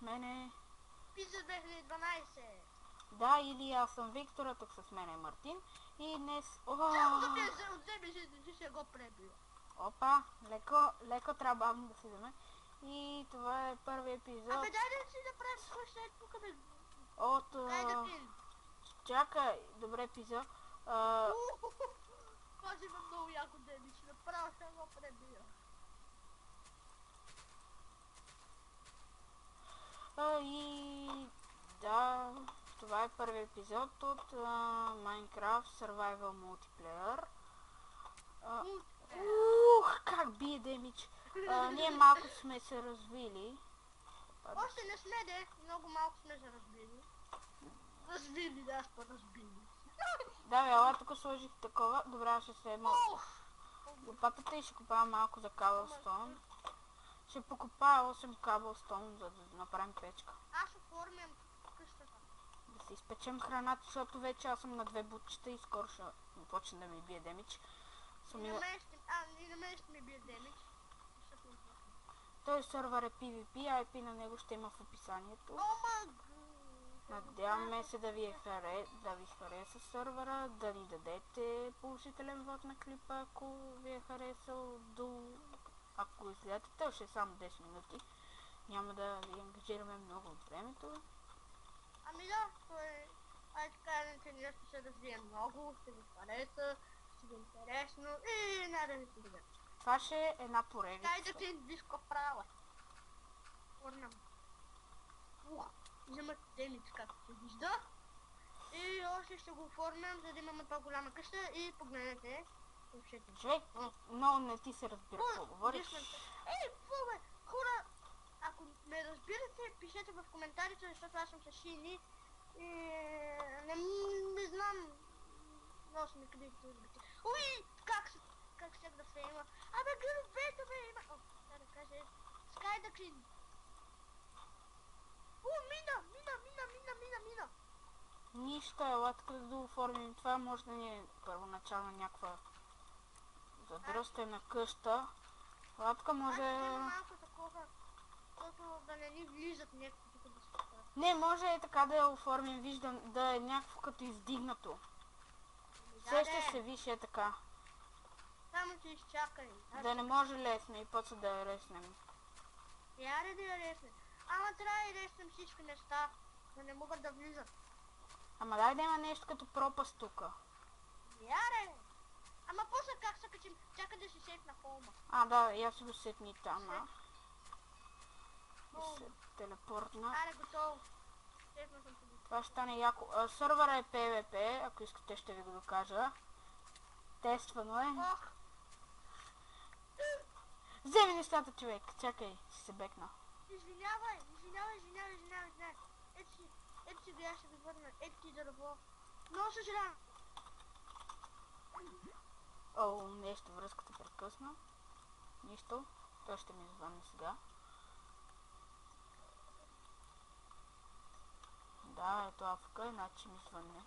с мене. Пиза 2012. Да, или аз съм Виктор, а тук с мен е Мартин. И днес... Само да те отземе, че ще го пребил. Опа, леко трябва бавно да си вземе. И това е първи епизод Абе, дай да си направим какво ще е тук, бе. от... Дай да пин. Чакай, добре епизод. Това ще има много яко демидж, направо ще го пребия. И да, това е първи епизод от Minecraft Survival Multiplayer. Как бие демидж. Ние малко сме се развили. Още не сме, де. Много малко сме се разбили. Развили, да, аз по-разбили. Да, бе, ела, тук сложих такова. Добре, ще се лопатата и ще купавам малко за каблстоун. Ще покупая 8 каблстоун, за да направим печка. Аз оформям къщата. Да си изпечем храната, защото вече аз съм на 2 бутчета и скоро ще почне да ми бие демидж. И на мен ще ми бие демидж. Той сервер е PvP, IP на него ще има в описанието. Надяваме се да ви хареса сервера, да ни дадете положителен вод на клипа, ако ви е харесал ако изгледате, то ще е само 10 минути. Няма да ви ангажираме много от времето. Ами да, така иначе ние ще се развие много, ще ви хареса, ще ви е интересно и надо ви се видят. Това ще е една поредица. Дай да ти диско права. Върнам. Вземат демидж, както се вижда. И още ще го оформям, за да имаме по-голяма къща и погледнете. Човек, много не ти се разбира какво говориш. Хора, ако ме разбирате, пишете в коментарите, защото аз съм с шини и не знам. Много сме къде турбите. Уи, как ще да фейма. Абе, гъrbете, бе, има. О, да кажа, Sky the Clean. Мина. Нищо, ела така да оформим това, може да ни е първоначално някаква задръстена къща. Ела така може... Аз ще има малко такова, защото да не ни влизат някакво тук да се правят. Не, може и така да я оформим, виждам, да е някакво като издигнато. Сеща се, виж е така. Само че изчакай. Да не може лесно и после да я реснем. Яре да я реснем. Ама трябва да реснем всички неща, да не могат да влизат. Ама дай да има нещо като пропаст тука. Яре! Ама после как се качим? Чакай да си сетна холма. А, да, я си го сетни там, да се телепортна. Аре, готово. Сетна съм се. Това ще стане яко. Сървъра е PvP, ако искате ще ви го докажа. Тествано е. Вземи нещата, човек. Чакай, си се бекна. Извинявай. Ето си бия, ще ви върна. Ето ти дърво. Много съжалявам. О, нещо, връзката прекъсна. Нищо. Той ще ми звънне сега. Да, ето Африка, иначе ми звънне.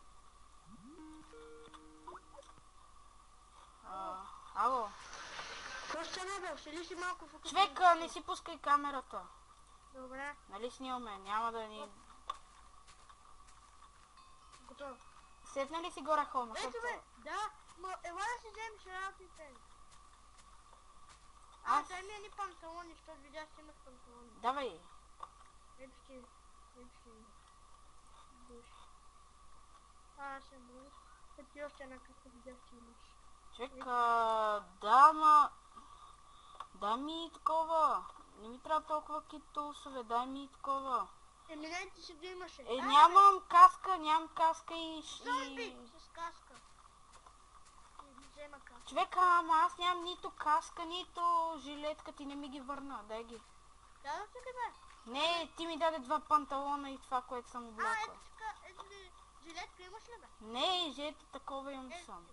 Ало. Кръщане, ще ли си малко фокус? Човек, не си пускай камерата. Добре. Нали снимаме? Няма да ни... Готово. Сетна ли си горе холма? Ето бе, да. Ела да си вземеш работите. Дай ми едни панталони, защото видях, че имаш панталони. Давай. Ето ще душ. Ще душ. Ето ти още една къща видях, че имаш. Човек, да, ма... Дай ми такова. Не ми трябва толкова китулсове, дай ми такова. Дай ти си да имаше. Нямам каска и... Зомби с каска. Взема каска. Човек, ама аз нямам нито каска, нито жилетка, ти не ми ги върна, дай ги. Дадох ти ли бе? Не, ти ми даде 2 панталона и това, което съм облякла. Ето жилетка имаш ли бе? Не, жилетка такова имам сам.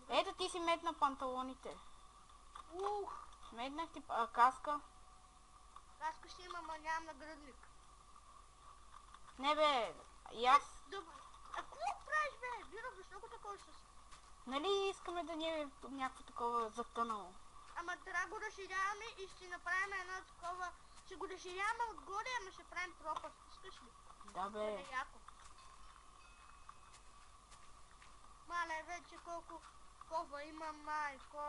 Ето ти си метна панталоните. Метнах ти каска. Каска ще имам, а нямам нагръдник. Не бе, и аз... Добре. Какво правиш бе? Вира, защо го такова с... Нали искаме да ни е някакво такова затънало? Ама трябва го разширяваме и ще направим едно такова Ще го разширяваме отгоре, ама ще правим пропаст. Искаш ли? Да бе. Е яко. Мале, вече колко кова има, майко.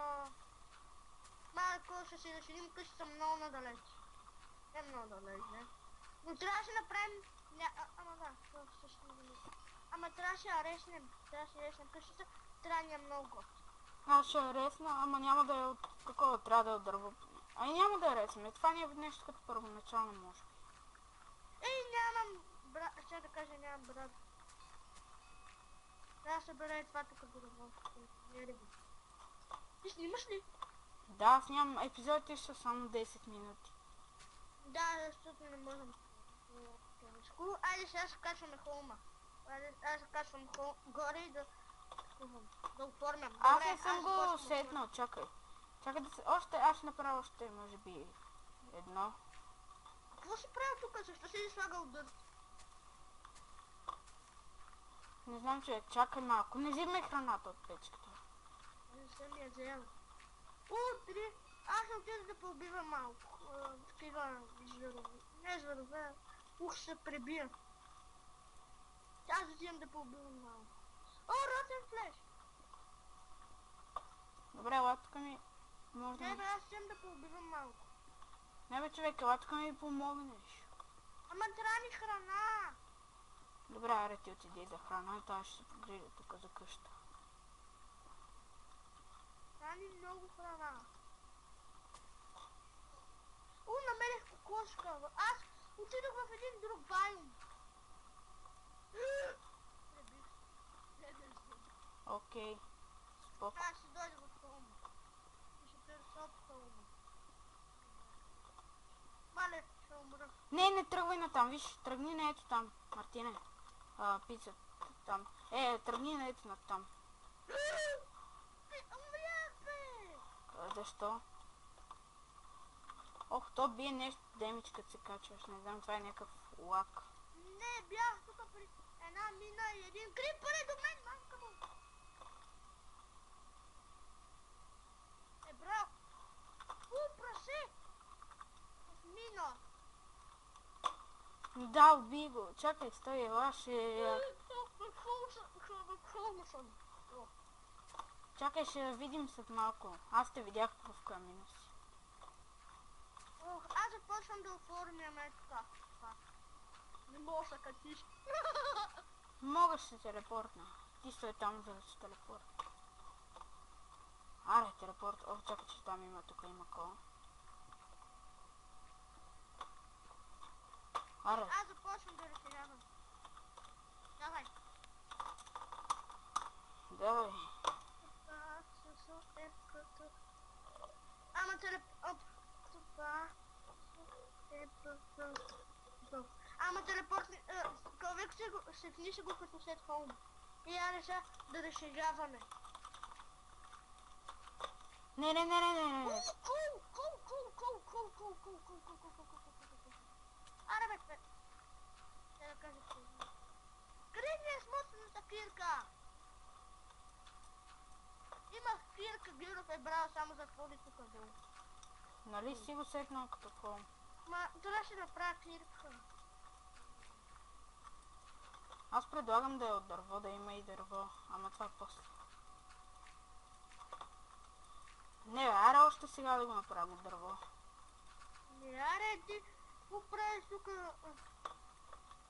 Майко, ще си разширим къщата много надалеч. Не много далеч, не. Но трябваше да направим... Ама да, това ще не. Ама трябваше да ареснем къщата. Трябва ни е много готино. Аз ще я ресна, ама няма да е от такова, трябва да е от дърво. Ай няма да я ресме, това ни е нещо като първоначално може. Ей, нямам брат, ще да кажа нямам брат. Трябва да събере това тук дърво. Не ли го? Ти снимаш ли? Да, аз нямам, епизодите ще са само 10 минути. Да, защото не можем. Айде сега се качваме холма. Аз се качвам горе и да оформям. Аз не съм го сетнал, чакай. Чакай да се... аз ще направя още, може би, едно. Какво си правил тук? Защо си слагал дърт? Не знам, човек, чакай малко. Не взимай храната от печката. Не съм я взел. Утре аз ще отида да поубивам малко. Такива зверове. Не зверове. Се пребия. Аз отивам да поубивам малко. О, ротен флеш! Добре, латка ми... Може да... Не бе, аз отивам да поубивам малко. Не бе, човек, латка ми помогнеш. Ама трябва ни храна. Добре, аре ти отиди за храната, аз ще се погрижа тук за къща. Трябва ни много храна. Намерих кокошка. Аз отидох в един друг байом. Пребих се. Окей. Споко. Аз ще дойда в холма. И ще търся от холма. Мале, ще умра. Не тръгвай на там, виж, тръгни на ето там, Мартине. Пица, там. Тръгни на ето на там. Умрях, бе! Защо? Ох, то бие нещо демидж, като се качваш, не знам, това е някакъв лак. Не, бях тук при една мина и един крипър е до мен, мамка му. Бро! Прасе! В мина! Да, убий го. Чакай, стой, ела ще... Чакай, ще видим след малко. Аз те видях в камина си. Аз започвам да оформям така. Не мога да катиш. Мога да се телепортна. Ти стой там, за да се телепортна. Аре, телепорт. Ох, чакай, че там има, тук има кола. Аре. Аз започвам да разширявам. Давай. Давай. Ама телепорт. Ама телепорт. Човек се вниша го като след холм. И я реша да разширяваме. Не. Аре бе. Ще да кажа какво. Къде ми е смътната кирка? Имах кирка, Гюров е брал само за ходи тук долу. Нали си го сетнал като холм? Ма, трябваше да правя кирка. Аз предлагам да е от дърво, да има и дърво. Ама това после. Не бе, аре още сега да го направим от дърво. Не, аре ти, какво правиш тук?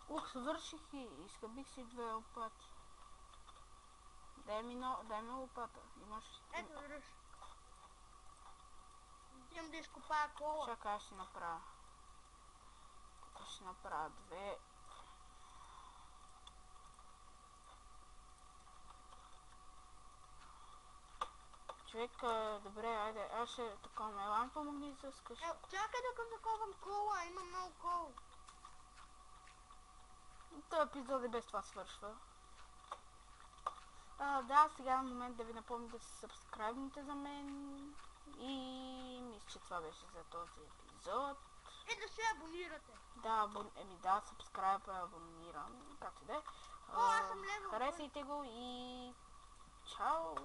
Ух, свърших и изхъбих си 2 лопати. Дай ми лопата. Имаш... Ето, ръж. Идем да изкопая кола. Чакай, аз ще направя. Тук ще направя 2. Човек, добре, айде, аз ще такова, ела ми помогни за скъща. Чакай да заковам кола, има много кол. Този епизод и без това свършва. Да, сега е момент да ви напомня да се сабскрайбнете за мен. И мисля, че това беше за този епизод. И да се абонирате. Да, сабскрайб, абонирам, както и да е. Аз съм левел. Харесайте го и чао!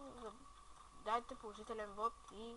Дайте положителен вод и